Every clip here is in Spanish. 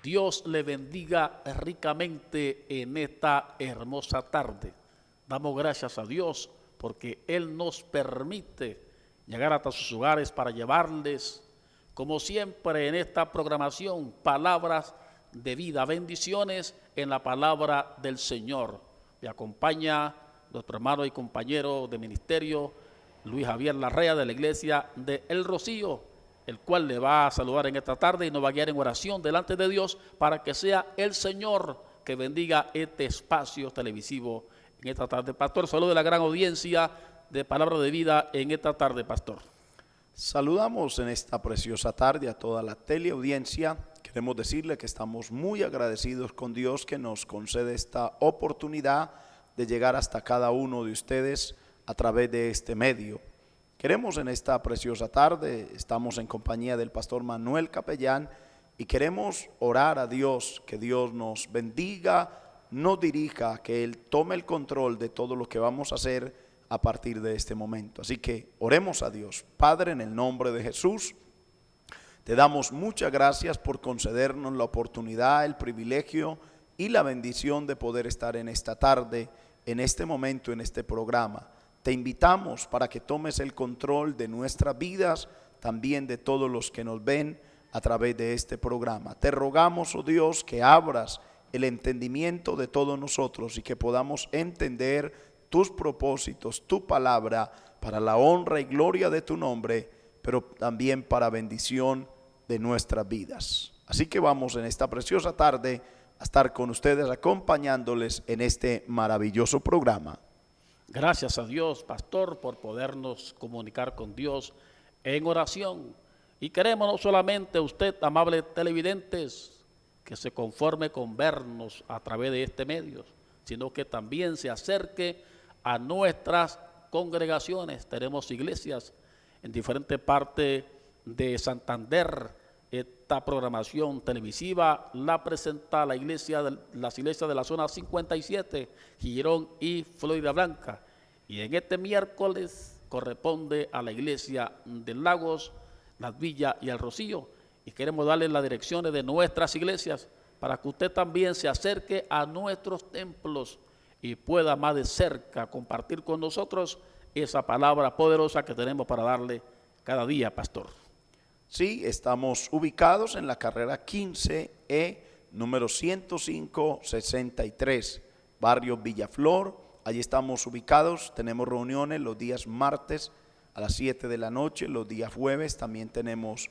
Dios le bendiga ricamente en esta hermosa tarde. Damos gracias a Dios porque Él nos permite llegar hasta sus hogares para llevarles, como siempre en esta programación, palabras de vida, bendiciones en la palabra del Señor. Me acompaña nuestro hermano y compañero de ministerio, Luis Javier Larrea, de la iglesia de El Rocío, el cual le va a saludar en esta tarde y nos va a guiar en oración delante de Dios para que sea el Señor que bendiga este espacio televisivo en esta tarde. Pastor, saludo de la gran audiencia de Palabra de Vida en esta tarde, pastor. Saludamos en esta preciosa tarde a toda la teleaudiencia. Queremos decirle que estamos muy agradecidos con Dios que nos concede esta oportunidad de llegar hasta cada uno de ustedes a través de este medio. Queremos en esta preciosa tarde, estamos en compañía del pastor Manuel Capellán y queremos orar a Dios, que Dios nos bendiga, nos dirija, que Él tome el control de todo lo que vamos a hacer a partir de este momento. Así que oremos a Dios. Padre, en el nombre de Jesús, te damos muchas gracias por concedernos la oportunidad, el privilegio y la bendición de poder estar en esta tarde, en este momento, en este programa. Te invitamos para que tomes el control de nuestras vidas, también de todos los que nos ven a través de este programa. Te rogamos, oh Dios, que abras el entendimiento de todos nosotros y que podamos entender tus propósitos, tu palabra, para la honra y gloria de tu nombre, pero también para bendición de nuestras vidas. Así que vamos en esta preciosa tarde a estar con ustedes acompañándoles en este maravilloso programa. Gracias a Dios, pastor, por podernos comunicar con Dios en oración. Y queremos no solamente usted, amables televidentes, que se conforme con vernos a través de este medio, sino que también se acerque a nuestras congregaciones. Tenemos iglesias en diferentes partes de Santander. Esta programación televisiva la presenta las iglesias de la zona 57, Girón y Florida Blanca. Y en este miércoles corresponde a la iglesia de Lagos, Las Villas y El Rocío. Y queremos darle las direcciones de nuestras iglesias para que usted también se acerque a nuestros templos y pueda más de cerca compartir con nosotros esa palabra poderosa que tenemos para darle cada día, pastor. Sí, estamos ubicados en la carrera 15E, número 105-63, barrio Villaflor. Allí estamos ubicados, tenemos reuniones los días martes a las 7 de la noche, los días jueves también tenemos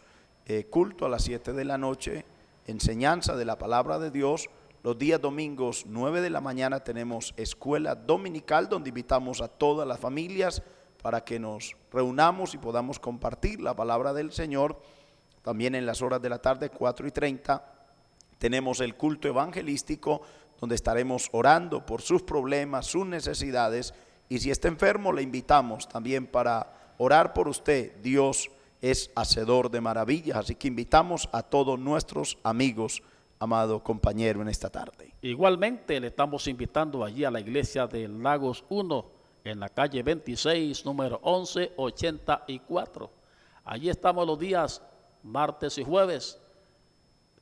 culto a las 7 de la noche, enseñanza de la palabra de Dios. Los días domingos 9 de la mañana tenemos escuela dominical donde invitamos a todas las familias para que nos reunamos y podamos compartir la palabra del Señor. También en las horas de la tarde 4:30 tenemos el culto evangelístico donde estaremos orando por sus problemas, sus necesidades, y si está enfermo le invitamos también para orar por usted. Dios es hacedor de maravillas, así que invitamos a todos nuestros amigos, amado compañero, en esta tarde. Igualmente le estamos invitando allí a la iglesia de Lagos 1, en la calle 26, número 1184. Allí estamos los días martes y jueves.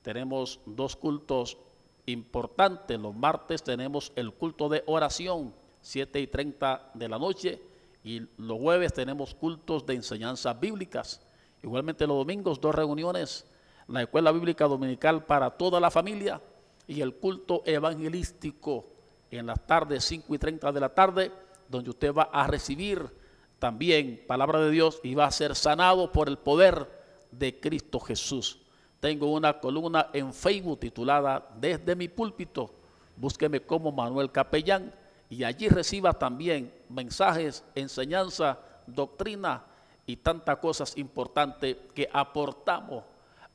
Tenemos dos cultos importantes. Los martes tenemos el culto de oración, 7:30 de la noche, y los jueves tenemos cultos de enseñanzas bíblicas. Igualmente los domingos, dos reuniones, la escuela bíblica dominical para toda la familia y el culto evangelístico en las tardes 5:30 de la tarde, donde usted va a recibir también palabra de Dios y va a ser sanado por el poder de Cristo Jesús. Tengo una columna en Facebook titulada Desde mi púlpito. Búsqueme como Manuel Capellán y allí reciba también mensajes, enseñanza, doctrina y tantas cosas importantes que aportamos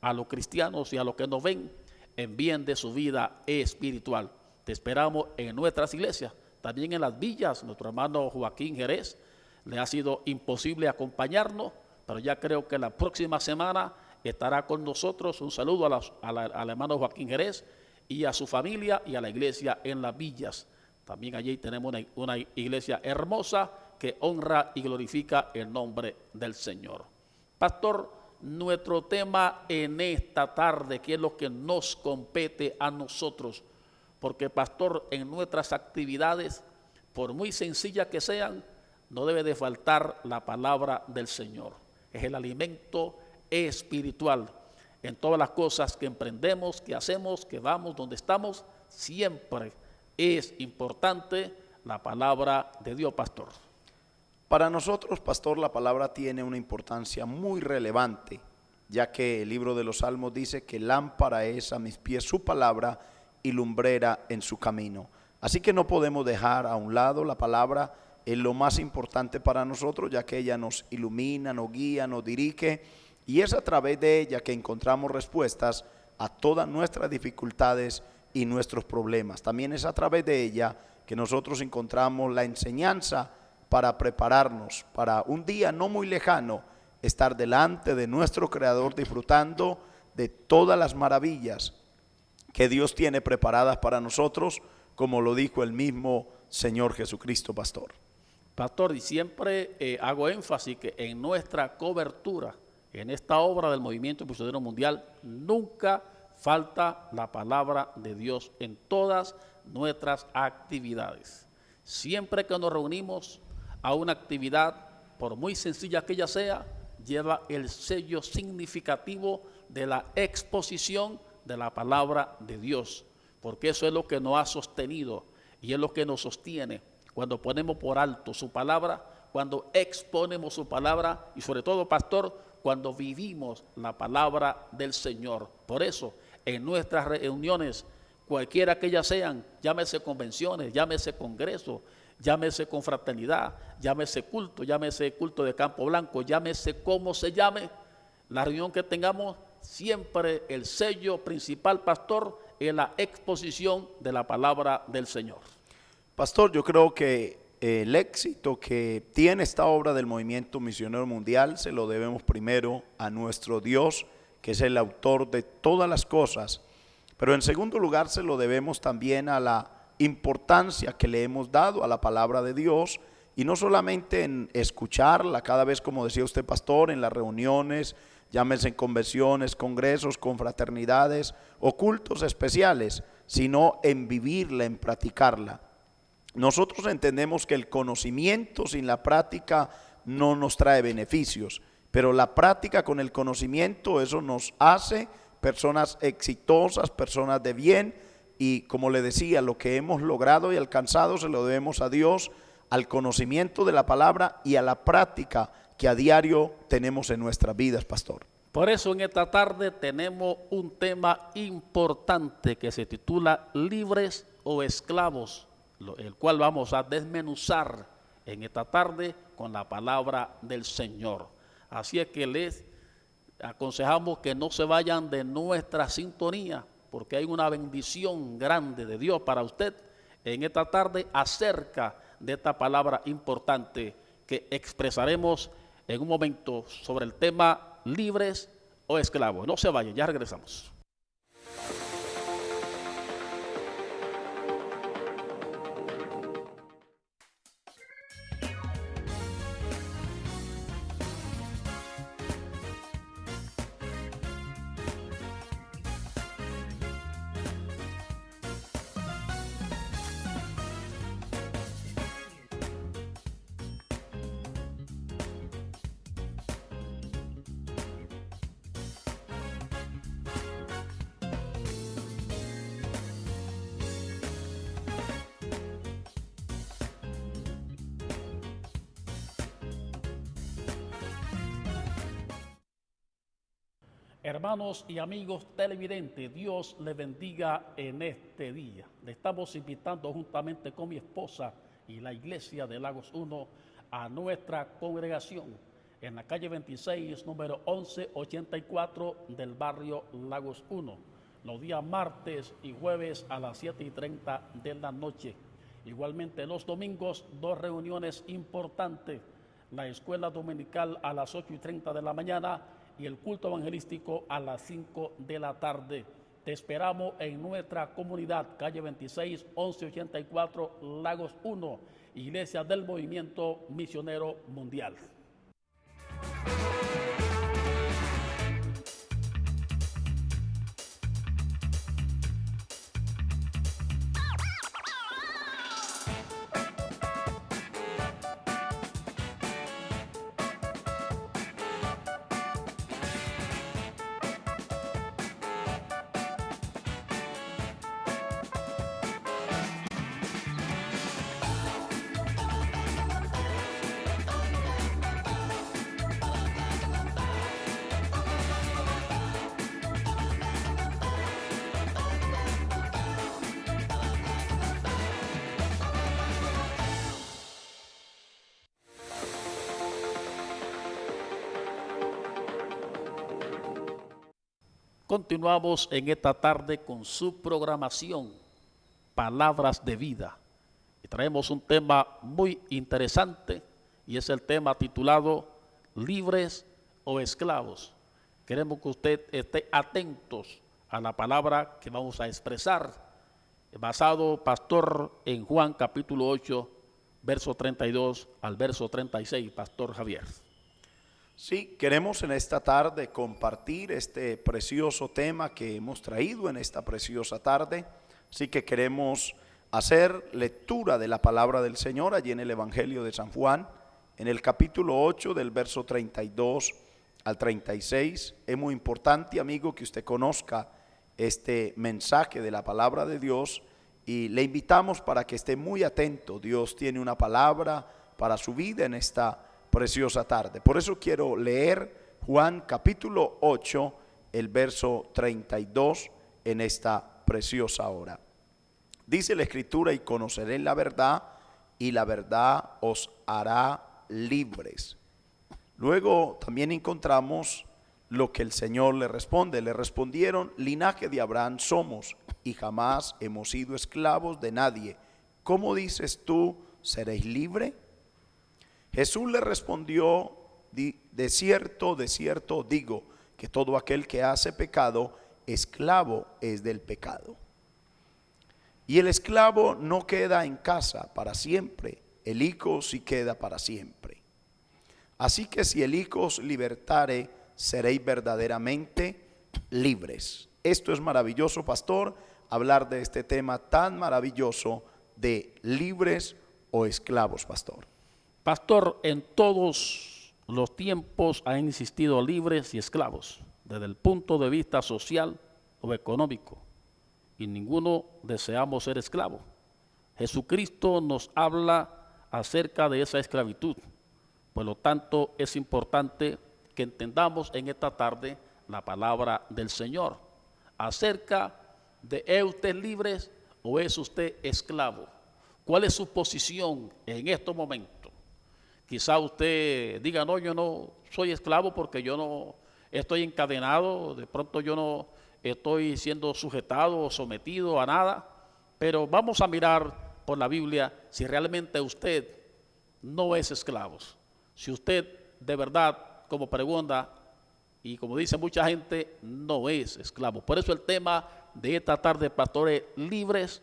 a los cristianos y a los que nos ven en bien de su vida espiritual. Te esperamos en nuestras iglesias, también en Las Villas. Nuestro hermano Joaquín Jerez le ha sido imposible acompañarnos, pero ya creo que la próxima semana estará con nosotros. Un saludo al hermano Joaquín Jerez y a su familia y a la iglesia en Las Villas. También allí tenemos una iglesia hermosa que honra y glorifica el nombre del Señor. Pastor, nuestro tema en esta tarde, que es lo que nos compete a nosotros. Porque, pastor, en nuestras actividades, por muy sencillas que sean, no debe de faltar la palabra del Señor. Es el alimento espiritual. En todas las cosas que emprendemos, que hacemos, que vamos, donde estamos, siempre es importante la palabra de Dios, pastor. Para nosotros, pastor, la palabra tiene una importancia muy relevante, ya que el libro de los Salmos dice que lámpara es a mis pies su palabra y lumbrera en su camino. Así que no podemos dejar a un lado la palabra. Es lo más importante para nosotros, ya que ella nos ilumina, nos guía, nos dirige, y es a través de ella que encontramos respuestas a todas nuestras dificultades y nuestros problemas. También es a través de ella que nosotros encontramos la enseñanza para prepararnos para un día no muy lejano, estar delante de nuestro Creador disfrutando de todas las maravillas que Dios tiene preparadas para nosotros, como lo dijo el mismo Señor Jesucristo, pastor. Pastor, y siempre hago énfasis que en nuestra cobertura, en esta obra del Movimiento Misionero Mundial, nunca falta la palabra de Dios en todas nuestras actividades. Siempre que nos reunimos a una actividad, por muy sencilla que ella sea, lleva el sello significativo de la exposición de la palabra de Dios, porque eso es lo que nos ha sostenido y es lo que nos sostiene cuando ponemos por alto su palabra, cuando exponemos su palabra y sobre todo, pastor, cuando vivimos la palabra del Señor. Por eso, en nuestras reuniones, cualquiera que ellas sean, llámese convenciones, llámese congreso, llámese confraternidad, llámese culto de Campo Blanco, llámese como se llame, la reunión que tengamos, siempre el sello principal, pastor, es la exposición de la palabra del Señor. Pastor, yo creo que el éxito que tiene esta obra del Movimiento Misionero Mundial se lo debemos primero a nuestro Dios, que es el autor de todas las cosas, pero en segundo lugar se lo debemos también a la importancia que le hemos dado a la palabra de Dios, y no solamente en escucharla cada vez, como decía usted, pastor, en las reuniones, llámese en convenciones, congresos, confraternidades o cultos especiales, sino en vivirla, en practicarla. Nosotros entendemos que el conocimiento sin la práctica no nos trae beneficios, pero la práctica con el conocimiento, eso nos hace personas exitosas, personas de bien, y como le decía, lo que hemos logrado y alcanzado se lo debemos a Dios, al conocimiento de la palabra y a la práctica que a diario tenemos en nuestras vidas, pastor. Por eso en esta tarde tenemos un tema importante que se titula Libres o Esclavos, el cual vamos a desmenuzar en esta tarde con la palabra del Señor. Así es que les aconsejamos que no se vayan de nuestra sintonía, porque hay una bendición grande de Dios para usted en esta tarde acerca de esta palabra importante que expresaremos en un momento sobre el tema libres o esclavos. No se vayan, ya regresamos. Hermanos y amigos televidentes, Dios les bendiga en este día. Le estamos invitando juntamente con mi esposa y la iglesia de Lagos 1 a nuestra congregación en la calle 26, número 1184 del barrio Lagos 1, los días martes y jueves a las 7:30 de la noche. Igualmente los domingos, 2 reuniones importantes, la escuela dominical a las 8:30 de la mañana y el culto evangelístico a las 5 de la tarde. Te esperamos en nuestra comunidad, calle 26, 1184, Lagos 1, Iglesia del Movimiento Misionero Mundial. Continuamos en esta tarde con su programación, Palabras de Vida. Y traemos un tema muy interesante y es el tema titulado Libres o Esclavos. Queremos que usted esté atentos a la palabra que vamos a expresar, basado, pastor, en Juan capítulo 8, verso 32 al verso 36, Pastor Javier. Sí, queremos en esta tarde compartir este precioso tema que hemos traído en esta preciosa tarde. Así que queremos hacer lectura de la palabra del Señor allí en el Evangelio de San Juan, en el capítulo 8 del verso 32 al 36. Es muy importante, amigo, que usted conozca este mensaje de la palabra de Dios y le invitamos para que esté muy atento. Dios tiene una palabra para su vida en esta preciosa tarde. Por eso quiero leer Juan capítulo 8, el verso 32 en esta preciosa hora. Dice la Escritura: y conoceréis la verdad, y la verdad os hará libres. Luego también encontramos lo que el Señor le responde. Le respondieron: linaje de Abraham somos, y jamás hemos sido esclavos de nadie. ¿Cómo dices tú, seréis libre? Jesús le respondió: de cierto digo, que todo aquel que hace pecado, esclavo es del pecado. Y el esclavo no queda en casa para siempre, el hijo sí queda para siempre. Así que si el Hijo os libertare, seréis verdaderamente libres. Esto es maravilloso, pastor, hablar de este tema tan maravilloso de libres o esclavos, pastor. Pastor, en todos los tiempos han existido libres y esclavos, desde el punto de vista social o económico, y ninguno deseamos ser esclavo. Jesucristo nos habla acerca de esa esclavitud. Por lo tanto, es importante que entendamos en esta tarde la palabra del Señor acerca de ¿es usted libre o es usted esclavo? ¿Cuál es su posición en estos momentos? Quizá usted diga: no, yo no soy esclavo porque yo no estoy encadenado, de pronto yo no estoy siendo sujetado o sometido a nada, pero vamos a mirar por la Biblia si realmente usted no es esclavo. Si usted de verdad, como pregunta y como dice mucha gente, no es esclavo. Por eso el tema de esta tarde, pastores, libres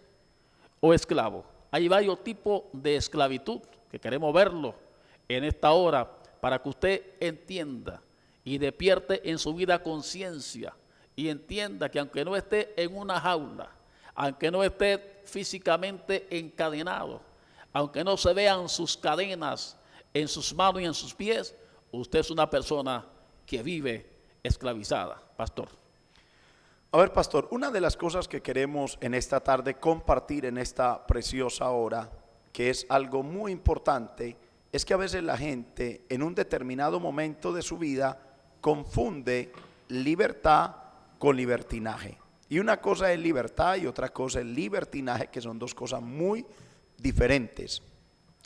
o esclavos. Hay varios tipos de esclavitud que queremos verlo en esta hora para que usted entienda y despierte en su vida conciencia y entienda que aunque no esté en una jaula, aunque no esté físicamente encadenado, aunque no se vean sus cadenas en sus manos y en sus pies, usted es una persona que vive esclavizada, pastor. A ver, pastor, una de las cosas que queremos en esta tarde compartir en esta preciosa hora, que es algo muy importante, es que a veces la gente en un determinado momento de su vida confunde libertad con libertinaje. Y una cosa es libertad y otra cosa es libertinaje, que son dos cosas muy diferentes.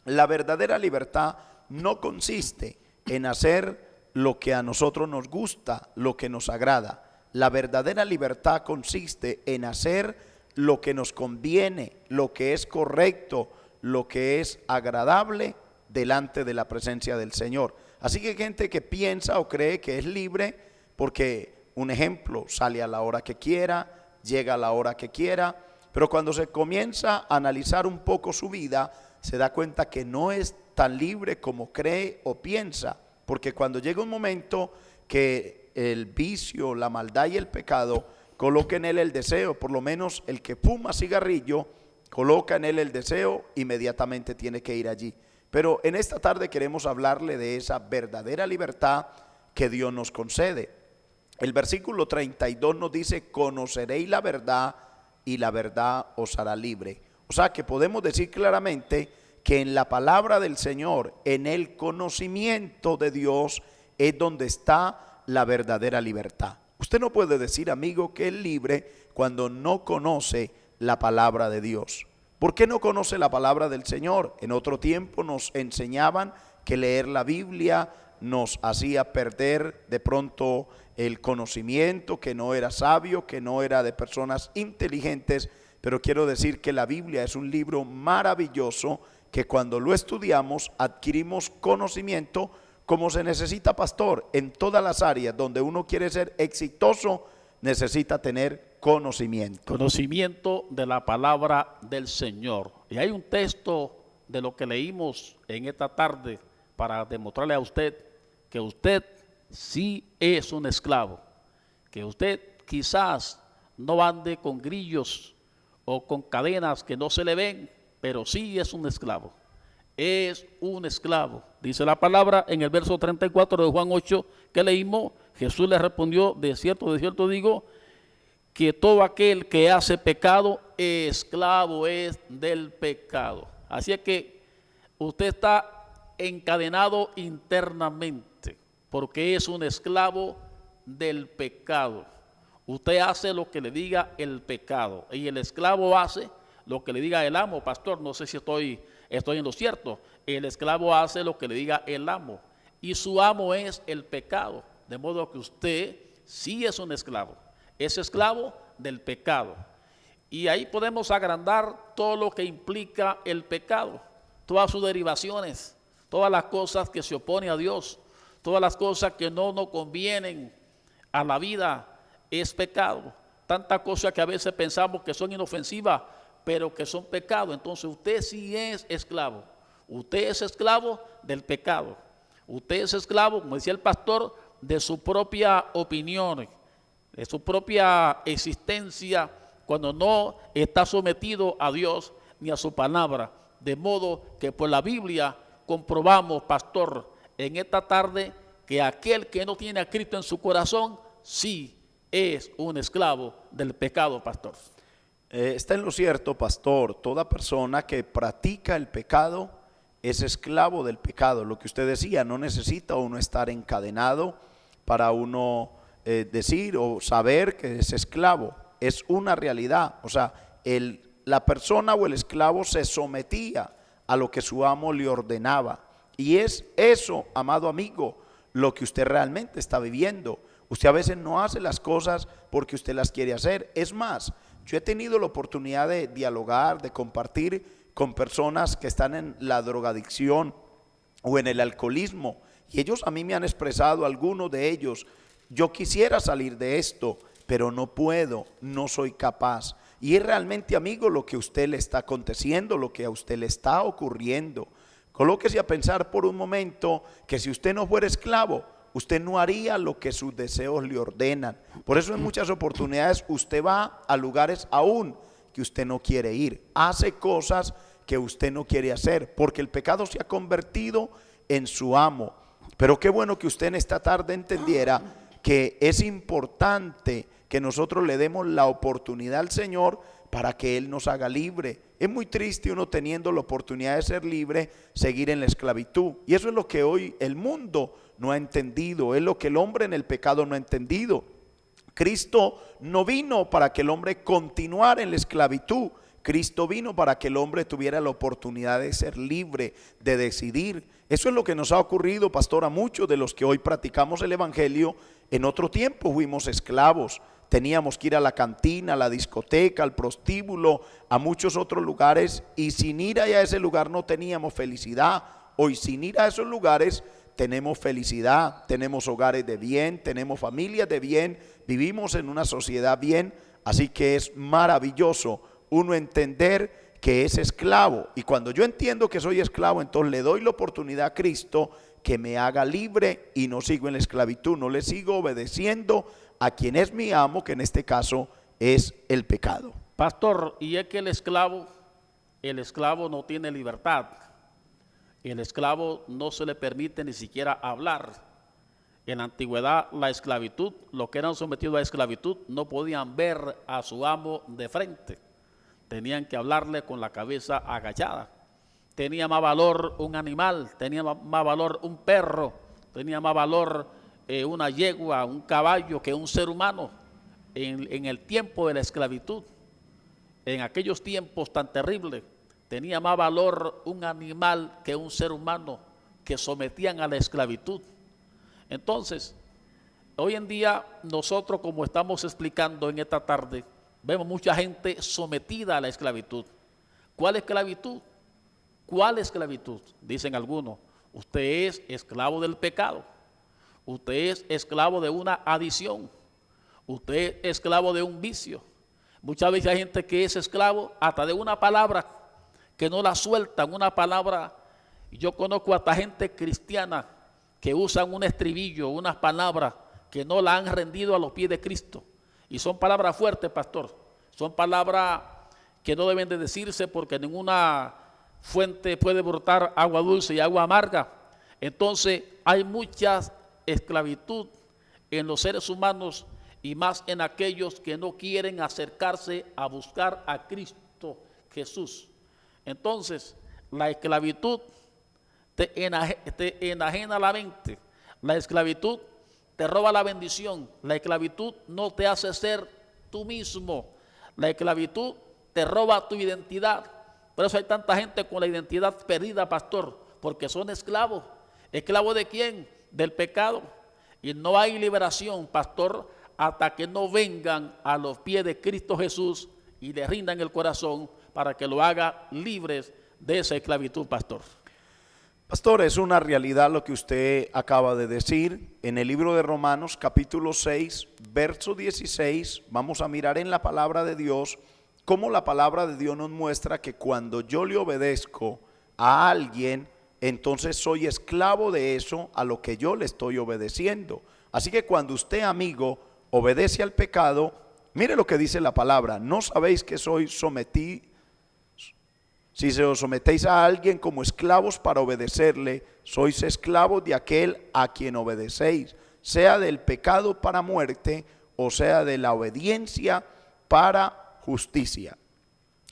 La verdadera libertad no consiste en hacer lo que a nosotros nos gusta, lo que nos agrada. La verdadera libertad consiste en hacer lo que nos conviene, lo que es correcto, lo que es agradable delante de la presencia del Señor. Así que hay gente que piensa o cree que es libre porque, un ejemplo, sale a la hora que quiera, llega a la hora que quiera, pero cuando se comienza a analizar un poco su vida, se da cuenta que no es tan libre como cree o piensa, porque cuando llega un momento que el vicio, la maldad y el pecado coloca en él el deseo, por lo menos el que fuma cigarrillo coloca en él el deseo, inmediatamente tiene que ir allí. Pero en esta tarde queremos hablarle de esa verdadera libertad que Dios nos concede. El versículo 32 nos dice: conoceréis la verdad y la verdad os hará libre. O sea que podemos decir claramente que en la palabra del Señor, en el conocimiento de Dios, es donde está la verdadera libertad. Usted no puede decir, amigo, que es libre cuando no conoce la palabra de Dios. ¿Por qué no conoce la palabra del Señor? En otro tiempo nos enseñaban que leer la Biblia, nos hacía perder de pronto el conocimiento, que no era sabio, que no era de personas inteligentes, pero quiero decir que la Biblia es un libro maravilloso que cuando lo estudiamos adquirimos conocimiento como se necesita, pastor, en todas las áreas donde uno quiere ser exitoso, necesita tener conocimiento. Conocimiento de la palabra del Señor. Y hay un texto de lo que leímos en esta tarde para demostrarle a usted que usted sí es un esclavo, que usted quizás no ande con grillos o con cadenas que no se le ven, pero sí es un esclavo. Es un esclavo. Dice la palabra en el verso 34 de Juan 8 que leímos. Jesús le respondió: de cierto digo, que todo aquel que hace pecado, esclavo es del pecado. Así es que usted está encadenado internamente, porque es un esclavo del pecado. Usted hace lo que le diga el pecado, y el esclavo hace lo que le diga el amo. Pastor, no sé si estoy en lo cierto. El esclavo hace lo que le diga el amo, y su amo es el pecado. De modo que usted sí es un esclavo, es esclavo del pecado. Y ahí podemos agrandar todo lo que implica el pecado, todas sus derivaciones, todas las cosas que se oponen a Dios, todas las cosas que no nos convienen a la vida, es pecado. Tantas cosas que a veces pensamos que son inofensivas, pero que son pecado. Entonces usted sí es esclavo. Usted es esclavo del pecado. Usted es esclavo, como decía el pastor, de su propia opinión, de su propia existencia, cuando no está sometido a Dios ni a su palabra. De modo que por la Biblia comprobamos, pastor, en esta tarde, que aquel que no tiene a Cristo en su corazón, sí es un esclavo del pecado, pastor. Está en lo cierto, pastor. Toda persona que practica el pecado es esclavo del pecado. Lo que usted decía, no necesita uno estar encadenado para uno decir o saber que es esclavo. Es una realidad. O sea, la persona o el esclavo se sometía a lo que su amo le ordenaba. Y es eso, amado amigo, lo que usted realmente está viviendo. Usted a veces no hace las cosas porque usted las quiere hacer. Es más, yo he tenido la oportunidad de dialogar, de compartir con personas que están en la drogadicción o en el alcoholismo, y ellos a mí me han expresado, algunos de ellos: yo quisiera salir de esto, pero no puedo, no soy capaz. Y es realmente, amigo, lo que a usted le está aconteciendo, lo que a usted le está ocurriendo. Colóquese a pensar por un momento que si usted no fuera esclavo, usted no haría lo que sus deseos le ordenan. Por eso en muchas oportunidades usted va a lugares aún que usted no quiere ir, hace cosas que usted no quiere hacer, porque el pecado se ha convertido en su amo. Pero qué bueno que usted en esta tarde entendiera que es importante que nosotros le demos la oportunidad al Señor para que Él nos haga libre. Es muy triste uno, teniendo la oportunidad de ser libre, seguir en la esclavitud. Y eso es lo que hoy el mundo no ha entendido, es lo que el hombre en el pecado no ha entendido. Cristo no vino para que el hombre continuara en la esclavitud. Cristo vino para que el hombre tuviera la oportunidad de ser libre, de decidir. Eso es lo que nos ha ocurrido, pastor, a muchos de los que hoy practicamos el evangelio. En otro tiempo fuimos esclavos. Teníamos que ir a la cantina, a la discoteca, al prostíbulo, a muchos otros lugares, y sin ir allá a ese lugar no teníamos felicidad. Hoy, sin ir a esos lugares, tenemos felicidad, tenemos hogares de bien, tenemos familias de bien, vivimos en una sociedad bien. Así que es maravilloso uno entender que es esclavo, y cuando yo entiendo que soy esclavo, entonces le doy la oportunidad a Cristo que me haga libre y no sigo en la esclavitud, no le sigo obedeciendo a quien es mi amo, que en este caso es el pecado. Pastor, y es que el esclavo no tiene libertad. El esclavo no se le permite ni siquiera hablar. En la antigüedad, la esclavitud, los que eran sometidos a esclavitud, no podían ver a su amo de frente. Tenían que hablarle con la cabeza agachada. Tenía más valor un animal, tenía más valor un perro, tenía más valor una yegua, un caballo, que un ser humano en el tiempo de la esclavitud. En aquellos tiempos tan terribles, tenía más valor un animal que un ser humano, que sometían a la esclavitud. Entonces, hoy en día nosotros, como estamos explicando en esta tarde, vemos mucha gente sometida a la esclavitud. ¿Cuál esclavitud? ¿Cuál esclavitud? Dicen algunos, usted es esclavo del pecado, usted es esclavo de una adicción, usted es esclavo de un vicio. Muchas veces hay gente que es esclavo hasta de una palabra que no la sueltan, una palabra. Yo conozco hasta gente cristiana que usan un estribillo, unas palabras que no la han rendido a los pies de Cristo. Y son palabras fuertes, pastor. Son palabras que no deben de decirse porque ninguna fuente puede brotar agua dulce y agua amarga. Entonces hay mucha esclavitud en los seres humanos y más en aquellos que no quieren acercarse a buscar a Cristo Jesús. Entonces, la esclavitud te enajena la mente, la esclavitud te roba la bendición, la esclavitud no te hace ser tú mismo, la esclavitud te roba tu identidad. Por eso hay tanta gente con la identidad perdida, pastor, porque son esclavos. ¿Esclavos de quién? Del pecado. Y no hay liberación, pastor, hasta que no vengan a los pies de Cristo Jesús y le rindan el corazón para que lo haga libres de esa esclavitud, pastor. Pastor, es una realidad lo que usted acaba de decir. En el libro de Romanos, capítulo 6, verso 16, vamos a mirar en la palabra de Dios cómo la palabra de Dios nos muestra que cuando yo le obedezco a alguien, entonces soy esclavo de eso a lo que yo le estoy obedeciendo. Así que cuando usted, amigo, obedece al pecado, mire lo que dice la palabra: ¿no sabéis que soy sometido? Si se os sometéis a alguien como esclavos para obedecerle, sois esclavos de aquel a quien obedecéis, sea del pecado para muerte o sea de la obediencia para justicia.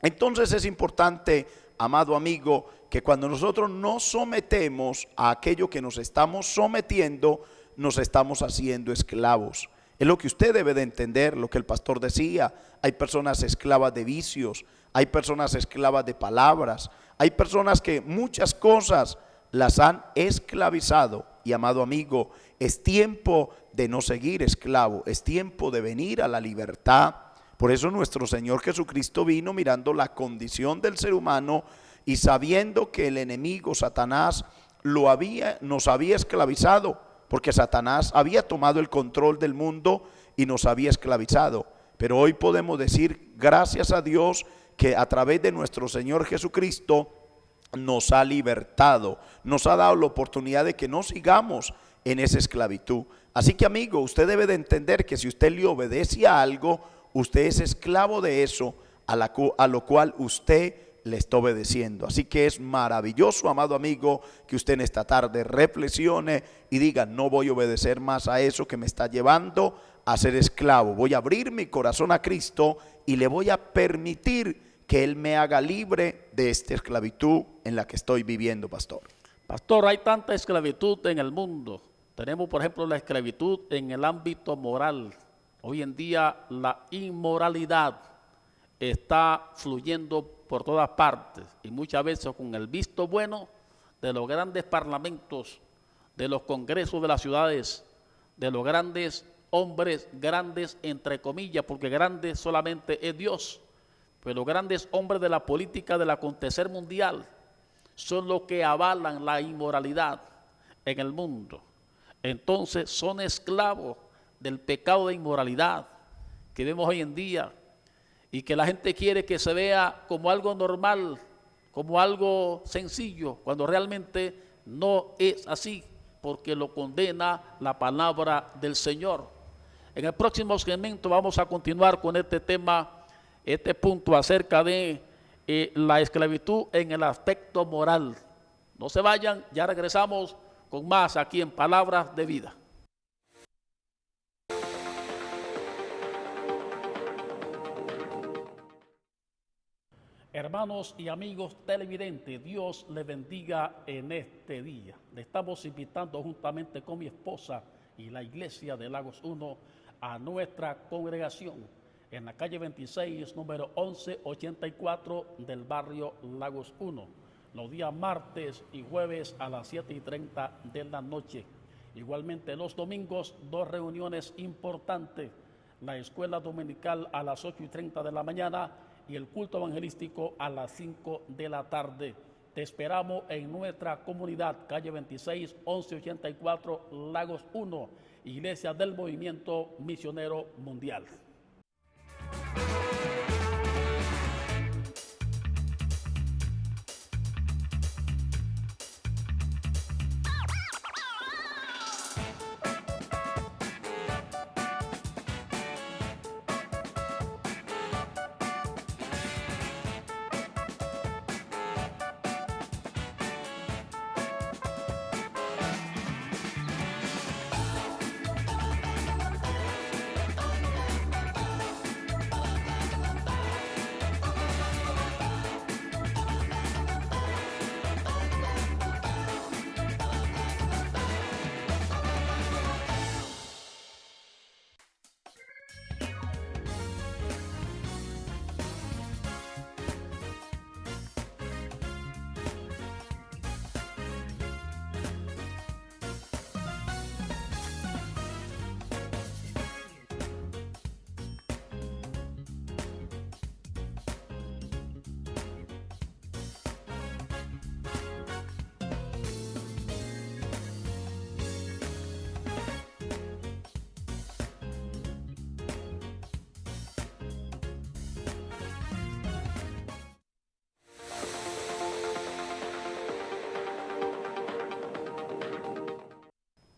Entonces es importante, amado amigo, que cuando nosotros nos sometemos a aquello que nos estamos sometiendo, nos estamos haciendo esclavos. Es lo que usted debe de entender, lo que el pastor decía. Hay personas esclavas de vicios, hay personas esclavas de palabras, hay personas que muchas cosas las han esclavizado. Y amado amigo, es tiempo de no seguir esclavo, es tiempo de venir a la libertad. Por eso nuestro Señor Jesucristo vino mirando la condición del ser humano y sabiendo que el enemigo Satanás nos había esclavizado, porque Satanás había tomado el control del mundo y nos había esclavizado. Pero hoy podemos decir, gracias a Dios, que a través de nuestro Señor Jesucristo nos ha libertado, nos ha dado la oportunidad de que no sigamos en esa esclavitud. Así que, amigo, usted debe de entender que si usted le obedece a algo, usted es esclavo de eso a lo cual usted le está obedeciendo. Así que es maravilloso, amado amigo, que usted en esta tarde reflexione y diga: no voy a obedecer más a eso que me está llevando a ser esclavo. Voy a abrir mi corazón a Cristo y le voy a permitir que Él me haga libre de esta esclavitud en la que estoy viviendo, pastor. Pastor, hay tanta esclavitud en el mundo. Tenemos, por ejemplo, la esclavitud en el ámbito moral. Hoy en día la inmoralidad está fluyendo por todas partes y muchas veces con el visto bueno de los grandes parlamentos, de los congresos de las ciudades, de los grandes hombres, grandes entre comillas, porque grande solamente es Dios, pero los grandes hombres de la política del acontecer mundial son los que avalan la inmoralidad en el mundo. Entonces son esclavos del pecado de inmoralidad que vemos hoy en día y que la gente quiere que se vea como algo normal, como algo sencillo, cuando realmente no es así, porque lo condena la palabra del Señor. En el próximo segmento vamos a continuar con este tema, este punto acerca de la esclavitud en el aspecto moral. No se vayan, ya regresamos con más aquí en Palabras de Vida. Hermanos y amigos televidentes, Dios les bendiga en este día. Le estamos invitando juntamente con mi esposa y la iglesia de Lagos 1 a nuestra congregación en la calle 26, número 1184 del barrio Lagos 1, los días martes y jueves a las 7:30 de la noche. Igualmente los domingos, 2 reuniones importantes, la escuela dominical a las 8:30 de la mañana y el culto evangelístico a las 5 de la tarde. Te esperamos en nuestra comunidad, calle 26, 1184, Lagos 1, Iglesia del Movimiento Misionero Mundial.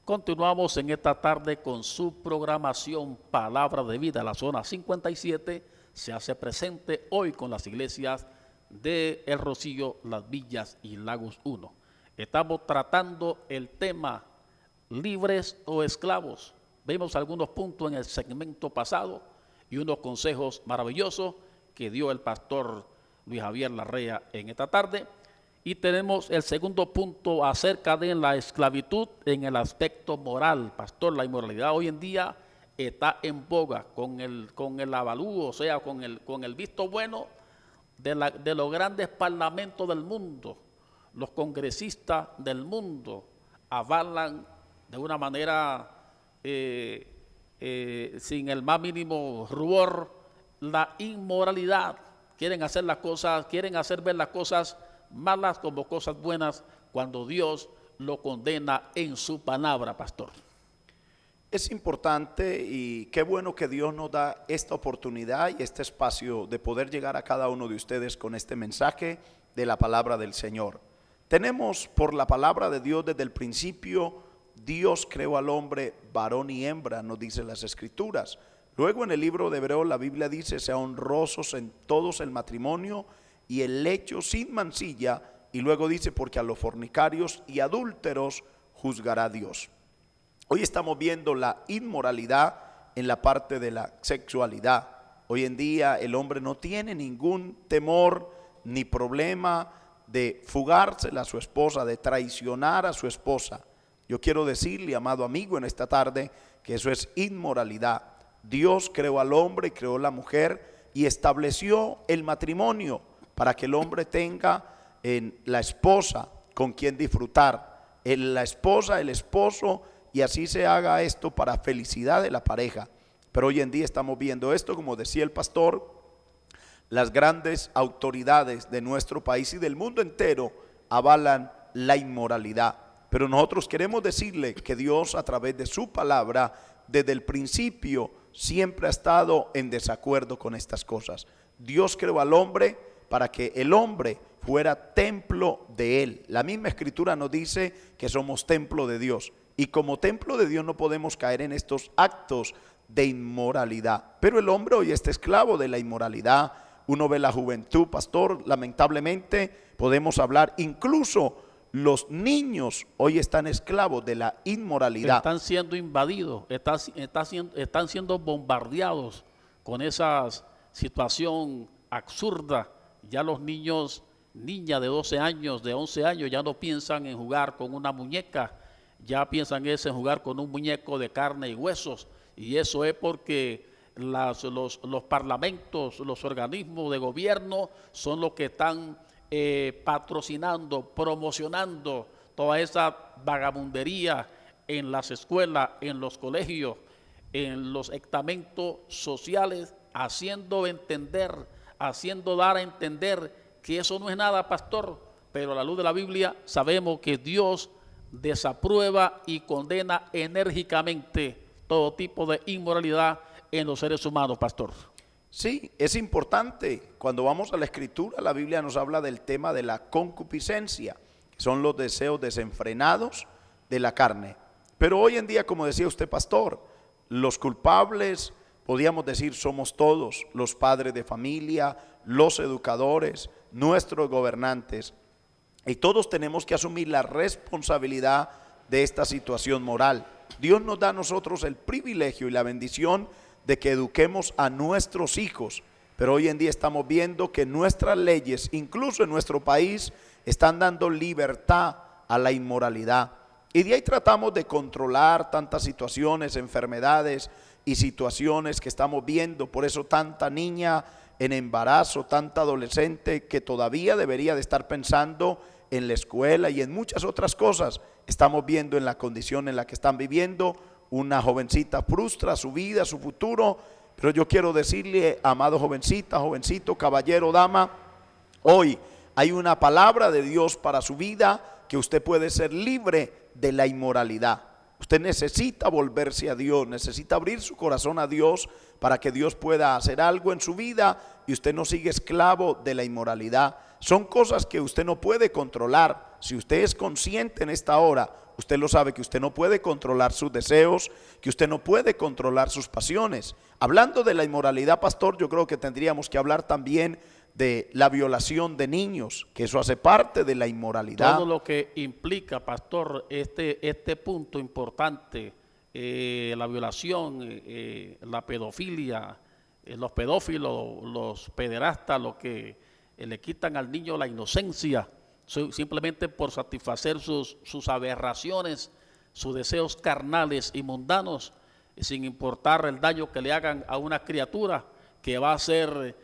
Continuamos en esta tarde con su programación Palabra de Vida. La zona 57 se hace presente hoy con las iglesias de El Rocío, Las Villas y Lagos 1. Estamos tratando el tema libres o esclavos. Vimos algunos puntos en el segmento pasado y unos consejos maravillosos que dio el pastor Luis Javier Larrea en esta tarde. Y tenemos el segundo punto acerca de la esclavitud en el aspecto moral. Pastor, la inmoralidad hoy en día está en boga con el avalúo, o sea, con el visto bueno de los grandes parlamentos del mundo. Los congresistas del mundo avalan de una manera sin el más mínimo rubor la inmoralidad. Quieren hacer ver las cosas malas como cosas buenas cuando Dios lo condena en su palabra, pastor. Es importante y qué bueno que Dios nos da esta oportunidad y este espacio de poder llegar a cada uno de ustedes con este mensaje de la palabra del Señor. Tenemos por la palabra de Dios desde el principio, Dios creó al hombre varón y hembra, nos dice las Escrituras. Luego en el libro de Hebreos la Biblia dice, sea honrosos en todos el matrimonio y el lecho sin mancilla, y luego dice, porque a los fornicarios y adúlteros juzgará Dios. Hoy estamos viendo la inmoralidad en la parte de la sexualidad. Hoy en día el hombre no tiene ningún temor ni problema de fugársela a su esposa, de traicionar a su esposa. Yo quiero decirle, amado amigo, en esta tarde, que eso es inmoralidad. Dios creó al hombre y creó la mujer y estableció el matrimonio para que el hombre tenga en la esposa con quien disfrutar, en la esposa, el esposo, y así se haga esto para felicidad de la pareja. Pero hoy en día estamos viendo esto, como decía el pastor, las grandes autoridades de nuestro país y del mundo entero avalan la inmoralidad. Pero nosotros queremos decirle que Dios, a través de su palabra, desde el principio siempre ha estado en desacuerdo con estas cosas. Dios creó al hombre para que el hombre fuera templo de él. La misma Escritura nos dice que somos templo de Dios, y como templo de Dios no podemos caer en estos actos de inmoralidad. Pero el hombre hoy está esclavo de la inmoralidad. Uno ve la juventud, pastor, lamentablemente podemos hablar, incluso los niños hoy están esclavos de la inmoralidad. Están siendo invadidos, están siendo bombardeados con esa situación absurda. Ya los niños, niñas de 12 años, de 11 años, ya no piensan en jugar con una muñeca, ya piensan en jugar con un muñeco de carne y huesos. Y eso es porque los parlamentos, los organismos de gobierno son los que están patrocinando, promocionando toda esa vagabundería en las escuelas, en los colegios, en los estamentos sociales, haciendo dar a entender que eso no es nada, pastor, pero a la luz de la Biblia sabemos que Dios desaprueba y condena enérgicamente todo tipo de inmoralidad en los seres humanos, pastor. Sí, es importante. Cuando vamos a la Escritura, la Biblia nos habla del tema de la concupiscencia, que son los deseos desenfrenados de la carne. Pero hoy en día, como decía usted, pastor, los culpables, podríamos decir, somos todos, los padres de familia, los educadores, nuestros gobernantes, y todos tenemos que asumir la responsabilidad de esta situación moral. Dios nos da a nosotros el privilegio y la bendición de que eduquemos a nuestros hijos, pero hoy en día estamos viendo que nuestras leyes, incluso en nuestro país, están dando libertad a la inmoralidad. Y de ahí tratamos de controlar tantas situaciones, enfermedades y situaciones que estamos viendo. Por eso tanta niña en embarazo, tanta adolescente que todavía debería de estar pensando en la escuela y en muchas otras cosas. Estamos viendo en la condición en la que están viviendo. Una jovencita frustra su vida, su futuro. Pero yo quiero decirle, amado jovencita, jovencito, caballero, dama, hoy hay una palabra de Dios para su vida, que usted puede ser libre de la inmoralidad. Usted necesita volverse a Dios, necesita abrir su corazón a Dios para que Dios pueda hacer algo en su vida y usted no siga esclavo de la inmoralidad. Son cosas que usted no puede controlar. Si usted es consciente en esta hora, usted lo sabe, que usted no puede controlar sus deseos, que usted no puede controlar sus pasiones. Hablando de la inmoralidad, pastor, yo creo que tendríamos que hablar también de la violación de niños, que eso hace parte de la inmoralidad. Todo lo que implica, pastor, este punto importante, la violación, la pedofilia, los pedófilos, los pederastas, los que le quitan al niño la inocencia, simplemente por satisfacer sus aberraciones, sus deseos carnales y mundanos, sin importar el daño que le hagan a una criatura que va a ser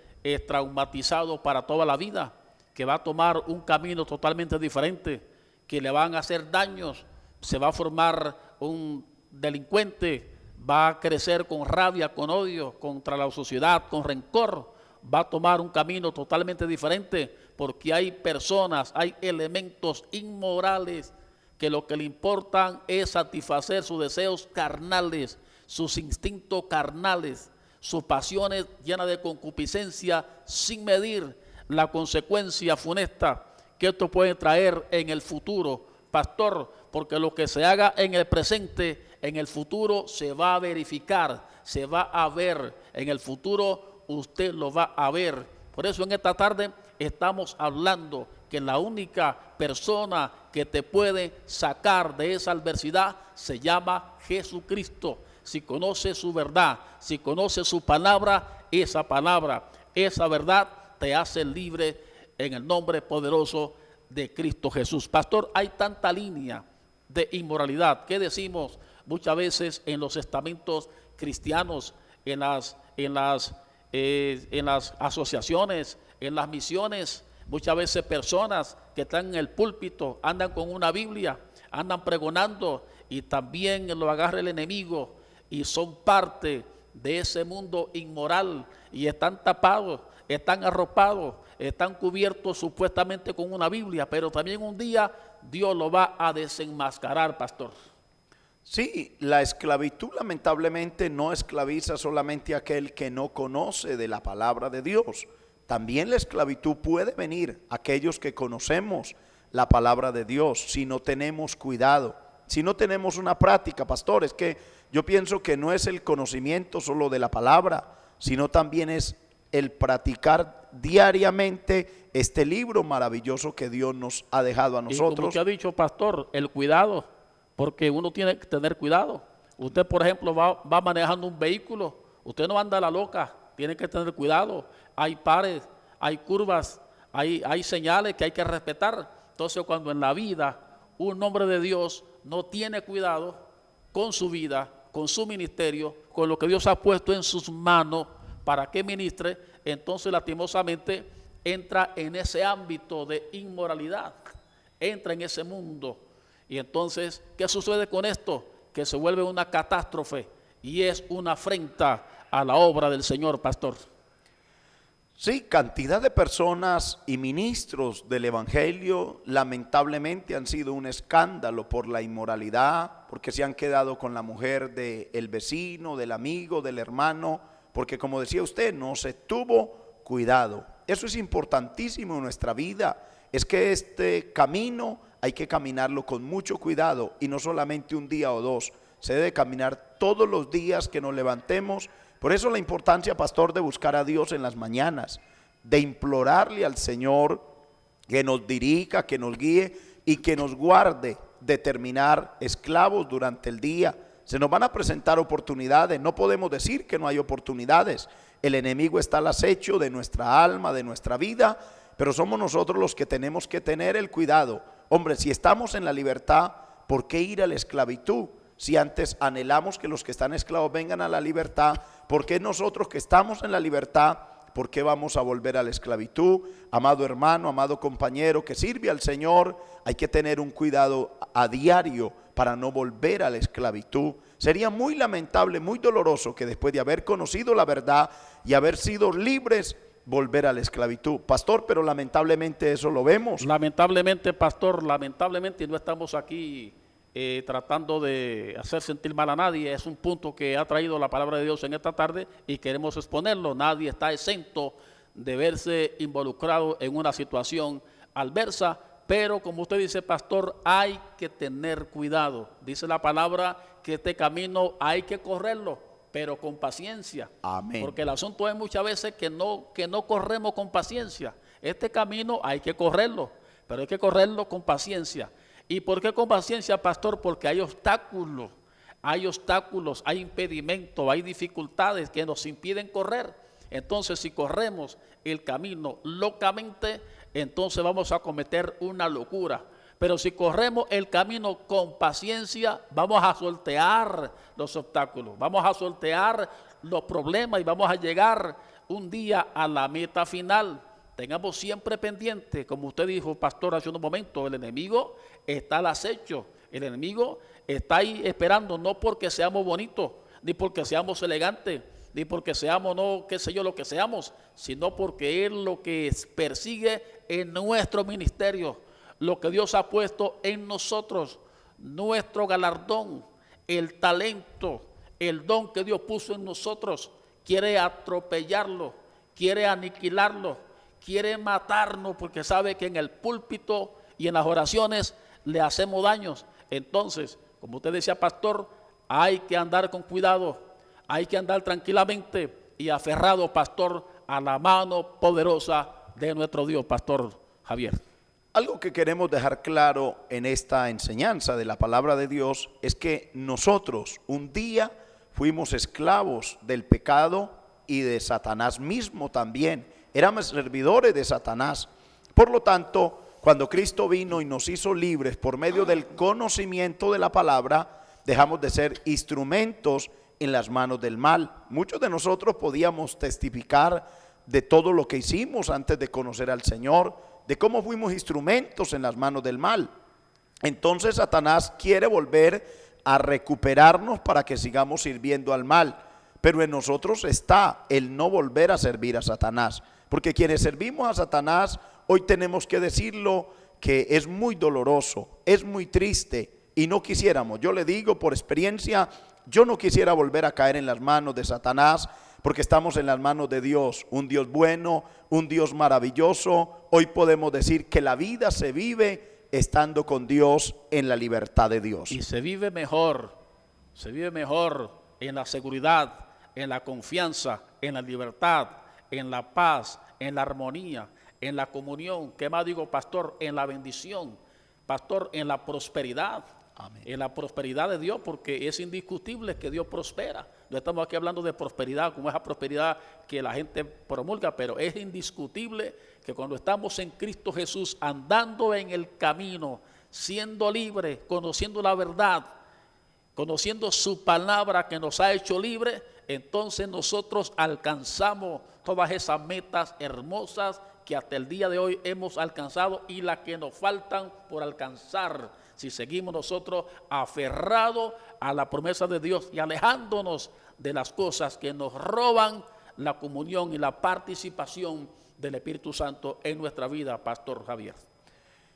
traumatizado para toda la vida, que va a tomar un camino totalmente diferente, que le van a hacer daños, se va a formar un delincuente, va a crecer con rabia, con odio contra la sociedad, con rencor, va a tomar un camino totalmente diferente, porque hay personas, hay elementos inmorales que lo que le importan es satisfacer sus deseos carnales, sus instintos carnales, sus pasiones llenas de concupiscencia, sin medir la consecuencia funesta que esto puede traer en el futuro, pastor, porque lo que se haga en el presente, en el futuro se va a verificar, se va a ver, en el futuro usted lo va a ver. Por eso en esta tarde estamos hablando que la única persona que te puede sacar de esa adversidad se llama Jesucristo. Si conoces su verdad, si conoces su palabra, esa verdad te hace libre en el nombre poderoso de Cristo Jesús. Pastor, hay tanta línea de inmoralidad que decimos muchas veces en los estamentos cristianos, en las asociaciones, en las misiones. Muchas veces personas que están en el púlpito andan con una Biblia, andan pregonando y también lo agarra el enemigo y son parte de ese mundo inmoral y están tapados, están arropados, están cubiertos supuestamente con una Biblia, pero también un día Dios lo va a desenmascarar, pastor. Sí, la esclavitud lamentablemente no esclaviza solamente a aquel que no conoce de la palabra de Dios. También la esclavitud puede venir a aquellos que conocemos la palabra de Dios si no tenemos cuidado, si no tenemos una práctica, pastor. Es que yo pienso que no es el conocimiento solo de la palabra, sino también es el practicar diariamente este libro maravilloso que Dios nos ha dejado a nosotros. Y como usted ha dicho, pastor, el cuidado, porque uno tiene que tener cuidado. Usted, por ejemplo, va manejando un vehículo, usted no anda a la loca, tiene que tener cuidado. Hay pares, hay curvas, hay señales que hay que respetar. Entonces, cuando en la vida un hombre de Dios no tiene cuidado con su vida, con su ministerio, con lo que Dios ha puesto en sus manos para que ministre, entonces lastimosamente entra en ese ámbito de inmoralidad, entra en ese mundo. Y entonces, ¿qué sucede con esto? que se vuelve una catástrofe y es una afrenta a la obra del Señor, pastor. Sí, cantidad de personas y ministros del Evangelio lamentablemente han sido un escándalo por la inmoralidad, porque se han quedado con la mujer del vecino, del amigo, del hermano, porque como decía usted, no se tuvo cuidado. Eso es importantísimo en nuestra vida, es que este camino hay que caminarlo con mucho cuidado y no solamente un día o dos, se debe caminar todos los días que nos levantemos. Por eso la importancia, pastor, de buscar a Dios en las mañanas, de implorarle al Señor que nos dirija, que nos guíe y que nos guarde de terminar esclavos durante el día. Se nos van a presentar oportunidades, no podemos decir que no hay oportunidades. El enemigo está al acecho de nuestra alma, de nuestra vida, pero somos nosotros los que tenemos que tener el cuidado. Hombre, si estamos en la libertad, ¿por qué ir a la esclavitud? Si antes anhelamos que los que están esclavos vengan a la libertad, ¿por qué nosotros que estamos en la libertad, por qué vamos a volver a la esclavitud? Amado hermano, amado compañero que sirve al Señor, hay que tener un cuidado a diario para no volver a la esclavitud. Sería muy lamentable, muy doloroso que después de haber conocido la verdad y haber sido libres, volver a la esclavitud. Pastor, pero lamentablemente eso lo vemos. Lamentablemente, pastor, lamentablemente no estamos aquí tratando de hacer sentir mal a nadie. Es un punto que ha traído la palabra de Dios en esta tarde y queremos exponerlo. Nadie está exento de verse involucrado en una situación adversa, pero como usted dice, pastor, hay que tener cuidado. Dice la palabra que este camino hay que correrlo, pero con paciencia. Amén. Porque el asunto es muchas veces que no corremos con paciencia. Este camino hay que correrlo, pero hay que correrlo con paciencia. ¿Y por qué con paciencia, pastor? Porque hay obstáculos, hay impedimentos, hay dificultades que nos impiden correr. Entonces, si corremos el camino locamente, entonces vamos a cometer una locura. Pero si corremos el camino con paciencia, vamos a sortear los obstáculos, vamos a sortear los problemas y vamos a llegar un día a la meta final. Tengamos siempre pendiente, como usted dijo, pastor, hace un momento, el enemigo está al acecho, el enemigo está ahí esperando, no porque seamos bonitos, ni porque seamos elegantes, ni porque seamos, no, qué sé yo, lo que seamos, sino porque Él lo que persigue en nuestro ministerio, lo que Dios ha puesto en nosotros, nuestro galardón, el talento, el don que Dios puso en nosotros, quiere atropellarlo, quiere aniquilarlo, quiere matarnos porque sabe que en el púlpito y en las oraciones le hacemos daños. Entonces, como usted decía, pastor, hay que andar con cuidado, hay que andar tranquilamente y aferrado, pastor, a la mano poderosa de nuestro Dios, pastor Javier. Algo que queremos dejar claro en esta enseñanza de la palabra de Dios es que nosotros un día fuimos esclavos del pecado y de Satanás mismo también. Éramos servidores de Satanás. Por lo tanto, cuando Cristo vino y nos hizo libres por medio del conocimiento de la palabra, dejamos de ser instrumentos en las manos del mal. Muchos de nosotros podíamos testificar de todo lo que hicimos antes de conocer al Señor, de cómo fuimos instrumentos en las manos del mal. Entonces Satanás quiere volver a recuperarnos para que sigamos sirviendo al mal, pero en nosotros está el no volver a servir a Satanás, porque quienes servimos a Satanás, hoy tenemos que decirlo, que es muy doloroso, es muy triste y no quisiéramos. Yo le digo por experiencia, yo no quisiera volver a caer en las manos de Satanás, porque estamos en las manos de Dios, un Dios bueno, un Dios maravilloso. Hoy podemos decir que la vida se vive estando con Dios en la libertad de Dios. Y se vive mejor en la seguridad, en la confianza, en la libertad, en la paz, en la armonía, en la comunión. ¿Qué más digo, pastor? En la bendición, pastor, en la prosperidad. Amén. En la prosperidad de Dios, porque es indiscutible que Dios prospera. No estamos aquí hablando de prosperidad como esa prosperidad que la gente promulga, pero es indiscutible que cuando estamos en Cristo Jesús, andando en el camino, siendo libres, conociendo la verdad, conociendo su palabra que nos ha hecho libres, entonces nosotros alcanzamos todas esas metas hermosas que hasta el día de hoy hemos alcanzado y las que nos faltan por alcanzar. si seguimos nosotros aferrados a la promesa de Dios y alejándonos de las cosas que nos roban la comunión y la participación del Espíritu Santo en nuestra vida, Pastor Javier.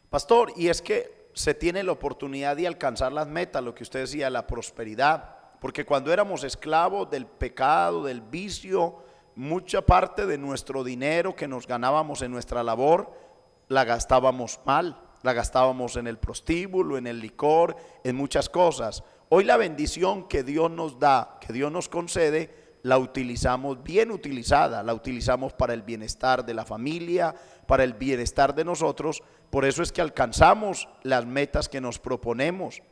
Pastor, y es que se tiene la oportunidad de alcanzar las metas, lo que usted decía, la prosperidad, porque cuando éramos esclavos del pecado, del vicio, mucha parte de nuestro dinero que nos ganábamos en nuestra labor, la gastábamos mal, la gastábamos en el prostíbulo, en el licor, en muchas cosas. Hoy la bendición que Dios nos da, que Dios nos concede, la utilizamos bien utilizada, la utilizamos para el bienestar de la familia, para el bienestar de nosotros. Por eso es que alcanzamos las metas que nos proponemos,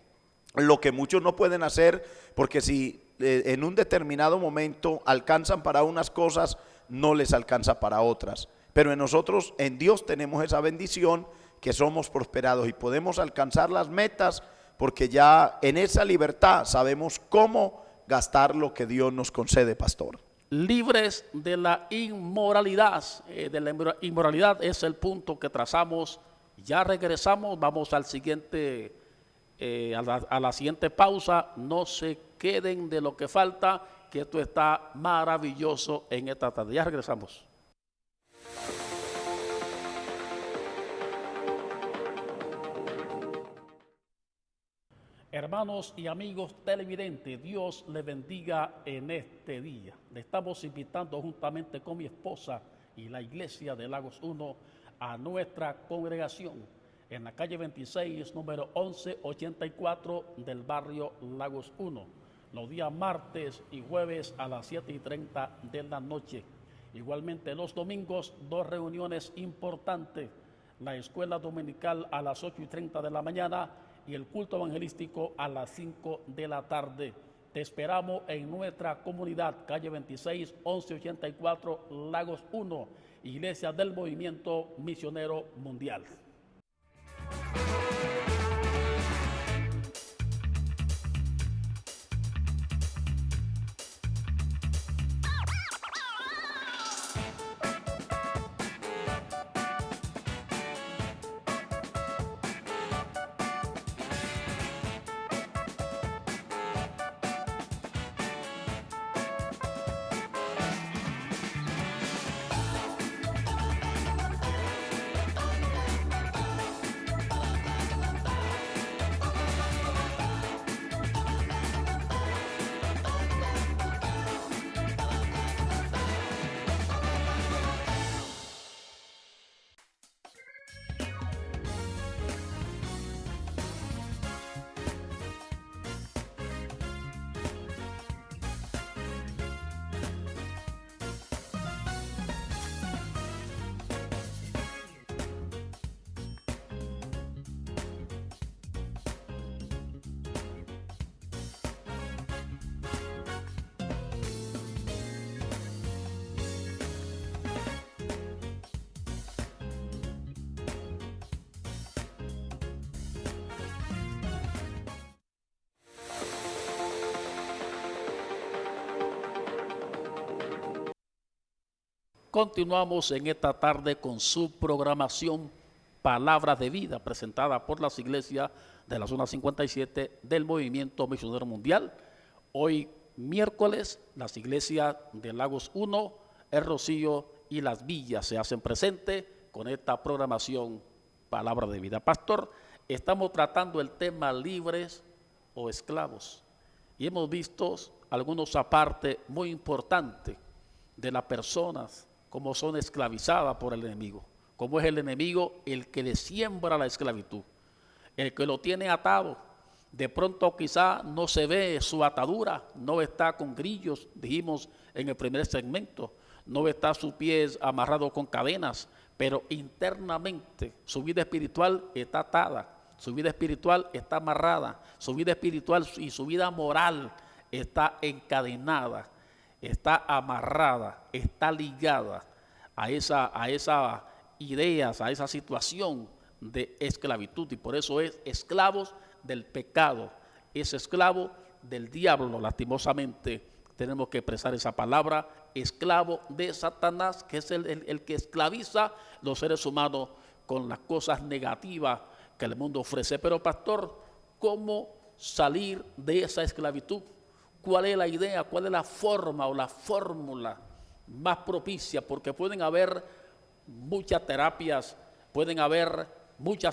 lo que muchos no pueden hacer, porque si en un determinado momento alcanzan para unas cosas, no les alcanza para otras. Pero en nosotros, en Dios tenemos esa bendición, que somos prosperados y podemos alcanzar las metas, porque ya en esa libertad sabemos cómo gastar lo que Dios nos concede, pastor. Libres de la inmoralidad. Inmoralidad es el punto que trazamos. Ya regresamos, vamos al siguiente, a la siguiente pausa. No se queden de lo que falta, que esto está maravilloso en esta tarde. Ya regresamos. Hermanos y amigos televidentes, Dios les bendiga en este día. Le estamos invitando juntamente con mi esposa y la iglesia de Lagos 1 a nuestra congregación en la calle 26, número 1184 del barrio Lagos 1, los días martes y jueves a las 7:30 de la noche. Igualmente los domingos, 2 reuniones importantes, la escuela dominical a las 8:30 de la mañana y el culto evangelístico a las 5 de la tarde. Te esperamos en nuestra comunidad, calle 26, 1184, Lagos 1, Iglesia del Movimiento Misionero Mundial. Continuamos en esta tarde con su programación Palabra de Vida, presentada por las iglesias de la zona 57 del Movimiento Misionero Mundial. Hoy miércoles, las iglesias de Lagos 1, El Rocío y Las Villas se hacen presentes con esta programación Palabra de Vida. Pastor, estamos tratando el tema libres o esclavos y hemos visto algunos apartes muy importantes de las personas como son esclavizadas por el enemigo, como es el enemigo el que le siembra la esclavitud, el que lo tiene atado. De pronto quizá no se ve su atadura, no está con grillos, dijimos en el primer segmento, no está sus pies amarrados con cadenas, pero internamente su vida espiritual está atada, su vida espiritual está amarrada, su vida espiritual y su vida moral está encadenada, está amarrada, está ligada a esa ideas, a esa situación de esclavitud, y por eso es esclavos del pecado, es esclavo del diablo. Lastimosamente tenemos que expresar esa palabra, esclavo de Satanás, que es el que esclaviza los seres humanos con las cosas negativas que el mundo ofrece. Pero pastor, ¿cómo salir de esa esclavitud? ¿Cuál es la idea? ¿Cuál es la forma o la fórmula más propicia? Porque pueden haber muchas terapias, pueden haber mucha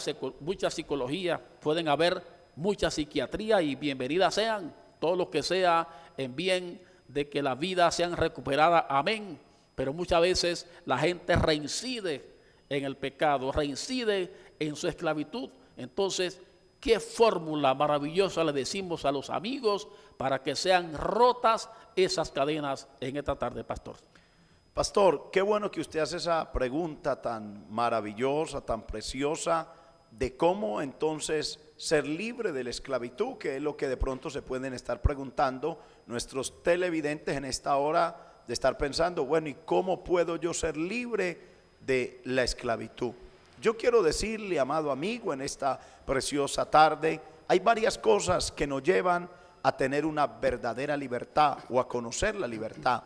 psicología, pueden haber mucha psiquiatría, y bienvenidas sean todo lo que sea en bien de que la vida sean recuperada, amén. Pero muchas veces la gente reincide en el pecado, reincide en su esclavitud. Entonces, ¿qué fórmula maravillosa le decimos a los amigos para que sean rotas esas cadenas en esta tarde, pastor? Pastor, qué bueno que usted hace esa pregunta tan maravillosa, tan preciosa, de cómo entonces ser libre de la esclavitud, que es lo que de pronto se pueden estar preguntando nuestros televidentes en esta hora, de estar pensando, bueno, ¿y cómo puedo yo ser libre de la esclavitud? Yo quiero decirle, amado amigo, en esta preciosa tarde, hay varias cosas que nos llevan a tener una verdadera libertad o a conocer la libertad.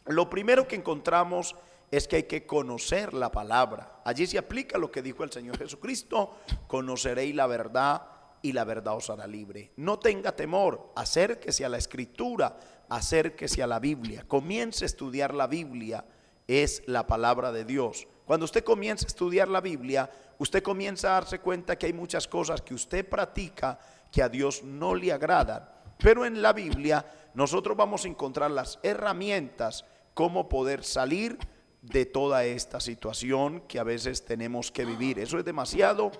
Lo primero que encontramos es que hay que conocer la palabra. Allí se aplica lo que dijo el Señor Jesucristo: conoceréis la verdad y la verdad os hará libre. No tenga temor, acérquese a la Escritura, acérquese a la Biblia, comience a estudiar la Biblia, es la palabra de Dios. Cuando usted comienza a estudiar la Biblia, usted comienza a darse cuenta que hay muchas cosas que usted practica que a Dios no le agradan. Pero en la Biblia nosotros vamos a encontrar las herramientas cómo poder salir de toda esta situación que a veces tenemos que vivir. Eso es demasiado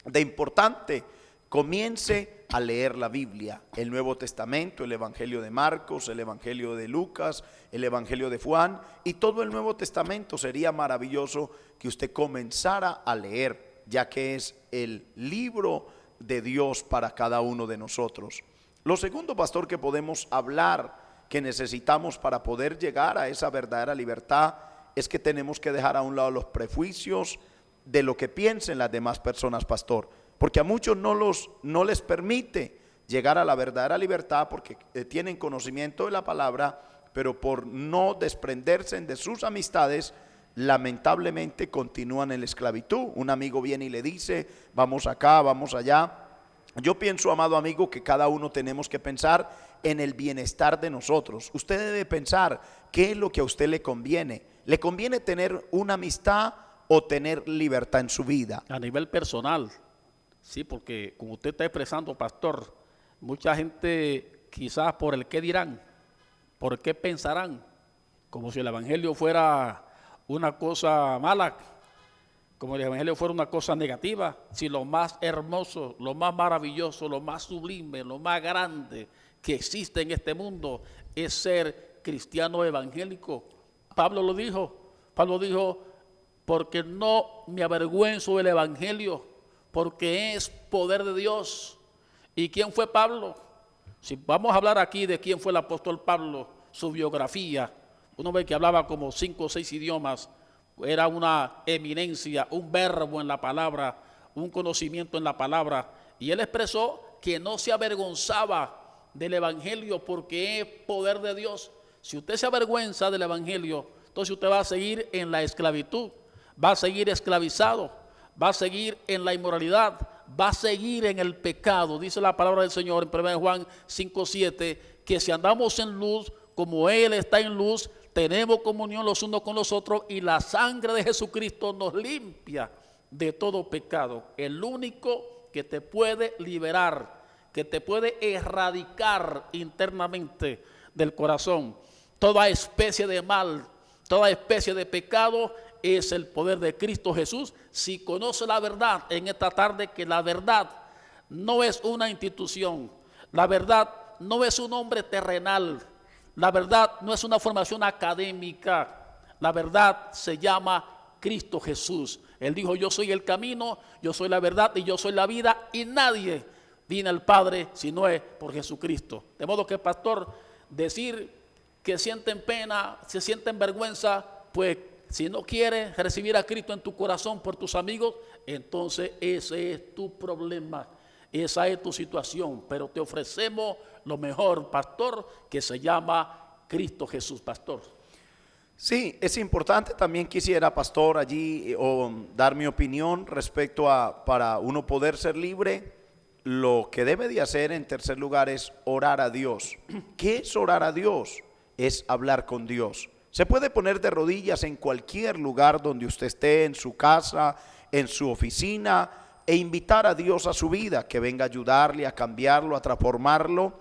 de importante. Comience a leer la Biblia, el Nuevo Testamento, el Evangelio de Marcos, el Evangelio de Lucas, el Evangelio de Juan y todo el Nuevo Testamento. Sería maravilloso que usted comenzara a leer, ya que es el libro de Dios para cada uno de nosotros. Lo segundo, pastor, que podemos hablar, que necesitamos para poder llegar a esa verdadera libertad, es que tenemos que dejar a un lado los prejuicios de lo que piensen las demás personas, pastor, porque a muchos no les permite llegar a la verdadera libertad porque tienen conocimiento de la palabra, pero por no desprenderse de sus amistades, lamentablemente continúan en la esclavitud. Un amigo viene y le dice, vamos acá, vamos allá. Yo pienso, amado amigo, que cada uno tenemos que pensar en el bienestar de nosotros. Usted debe pensar qué es lo que a usted le conviene. ¿Le conviene tener una amistad o tener libertad en su vida? A nivel personal, sí, porque como usted está expresando, pastor, mucha gente quizás por el qué dirán, por qué pensarán, como si el evangelio fuera una cosa mala, como el evangelio fuera una cosa negativa. Si lo más hermoso, lo más maravilloso, lo más sublime, lo más grande que existe en este mundo es ser cristiano evangélico. Pablo dijo, porque no me avergüenzo del evangelio, porque es poder de Dios. ¿Y quién fue Pablo? Si vamos a hablar aquí de quién fue el apóstol Pablo, su biografía, uno ve que hablaba como 5 o 6 idiomas, era una eminencia, un verbo en la palabra, un conocimiento en la palabra, y él expresó que no se avergonzaba del evangelio porque es poder de Dios. Si usted se avergüenza del evangelio, entonces usted va a seguir en la esclavitud, va a seguir esclavizado, va a seguir en la inmoralidad, va a seguir en el pecado. Dice la palabra del Señor en 1 Juan 5:7, que si andamos en luz, como Él está en luz, tenemos comunión los unos con los otros, y la sangre de Jesucristo nos limpia de todo pecado. El único que te puede liberar, que te puede erradicar internamente del corazón toda especie de mal, toda especie de pecado, es el poder de Cristo Jesús. Si conoce la verdad en esta tarde, que la verdad no es una institución, la verdad no es un hombre terrenal, la verdad no es una formación académica, la verdad se llama Cristo Jesús. Él dijo, yo soy el camino, yo soy la verdad y yo soy la vida, y nadie viene al Padre si no es por Jesucristo. De modo que, pastor, decir que sienten pena, se sienten vergüenza, pues si no quieres recibir a Cristo en tu corazón por tus amigos, entonces ese es tu problema, esa es tu situación. Pero te ofrecemos lo mejor, pastor, que se llama Cristo Jesús, pastor. Sí, es importante. También quisiera, pastor, allí dar mi opinión respecto a, para uno poder ser libre, lo que debe de hacer en tercer lugar es orar a Dios. ¿Qué es orar a Dios? Es hablar con Dios. Se puede poner de rodillas en cualquier lugar donde usted esté, en su casa, en su oficina, e invitar a Dios a su vida, que venga a ayudarle, a cambiarlo, a transformarlo.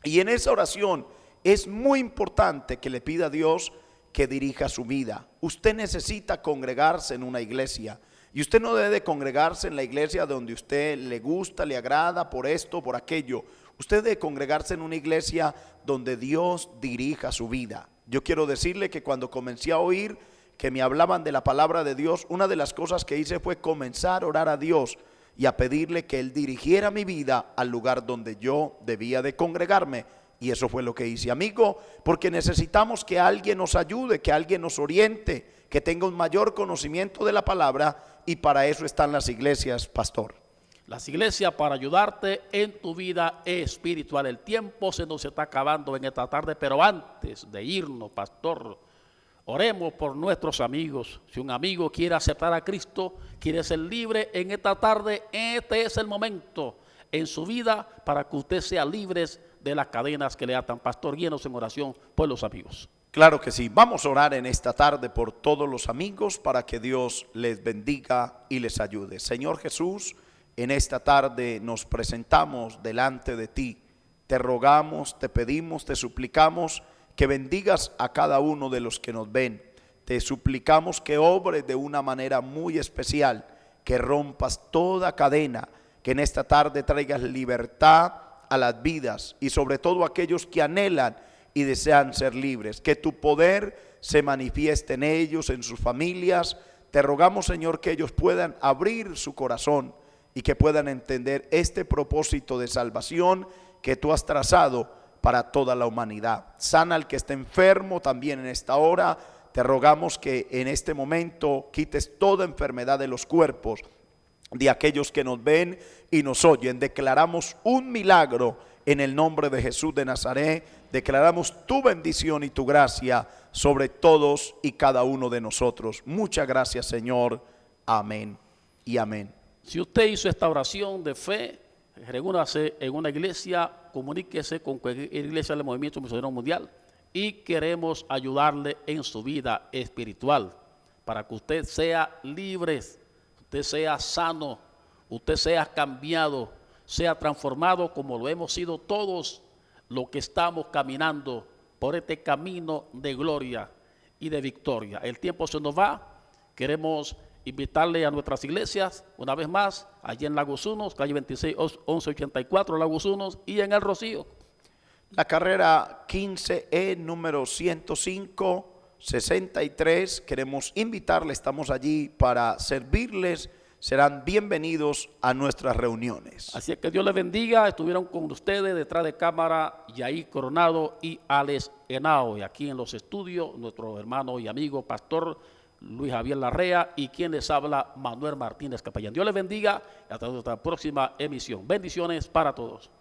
Y en esa oración es muy importante que le pida a Dios que dirija su vida. Usted necesita congregarse en una iglesia, y usted no debe congregarse en la iglesia donde usted le gusta, le agrada, por esto, por aquello. Usted debe congregarse en una iglesia donde Dios dirija su vida. Yo quiero decirle que cuando comencé a oír que me hablaban de la palabra de Dios, una de las cosas que hice fue comenzar a orar a Dios y a pedirle que Él dirigiera mi vida al lugar donde yo debía de congregarme. Y eso fue lo que hice, amigo, porque necesitamos que alguien nos ayude, que alguien nos oriente, que tenga un mayor conocimiento de la palabra, y para eso están las iglesias, pastor. Las iglesias para ayudarte en tu vida espiritual. El tiempo se nos está acabando en esta tarde, pero antes de irnos, pastor, oremos por nuestros amigos. Si un amigo quiere aceptar a Cristo, quiere ser libre en esta tarde, este es el momento en su vida para que usted sea libre de las cadenas que le atan. Pastor, guíenos en oración por los amigos. Claro que sí, vamos a orar en esta tarde por todos los amigos para que Dios les bendiga y les ayude. Señor Jesús, en esta tarde nos presentamos delante de ti. Te rogamos, te pedimos, te suplicamos que bendigas a cada uno de los que nos ven. Te suplicamos que obres de una manera muy especial, que rompas toda cadena, que en esta tarde traigas libertad a las vidas y sobre todo a aquellos que anhelan y desean ser libres. Que tu poder se manifieste en ellos, en sus familias. Te rogamos, Señor, que ellos puedan abrir su corazón y que puedan entender este propósito de salvación que tú has trazado para toda la humanidad. Sana al que esté enfermo también en esta hora. Te rogamos que en este momento quites toda enfermedad de los cuerpos de aquellos que nos ven y nos oyen. Declaramos un milagro en el nombre de Jesús de Nazaret. Declaramos tu bendición y tu gracia sobre todos y cada uno de nosotros. Muchas gracias, Señor. Amén y amén. Si usted hizo esta oración de fe, reúnase en una iglesia, comuníquese con cualquier iglesia del Movimiento Misionero Mundial y queremos ayudarle en su vida espiritual para que usted sea libre, usted sea sano, usted sea cambiado, sea transformado como lo hemos sido todos los que estamos caminando por este camino de gloria y de victoria. El tiempo se nos va, queremos invitarle a nuestras iglesias una vez más, allí en Lagos Unos, calle 26, 1184, Lagos Unos, y en El Rocío. La carrera 15E, número 105-63, queremos invitarle, estamos allí para servirles, serán bienvenidos a nuestras reuniones. Así es que Dios les bendiga. Estuvieron con ustedes detrás de cámara Yair Coronado y Alex Henao, y aquí en los estudios nuestro hermano y amigo pastor Luis Javier Larrea y quien les habla Manuel Martínez Capellán. Dios les bendiga y hasta nuestra próxima emisión. Bendiciones para todos.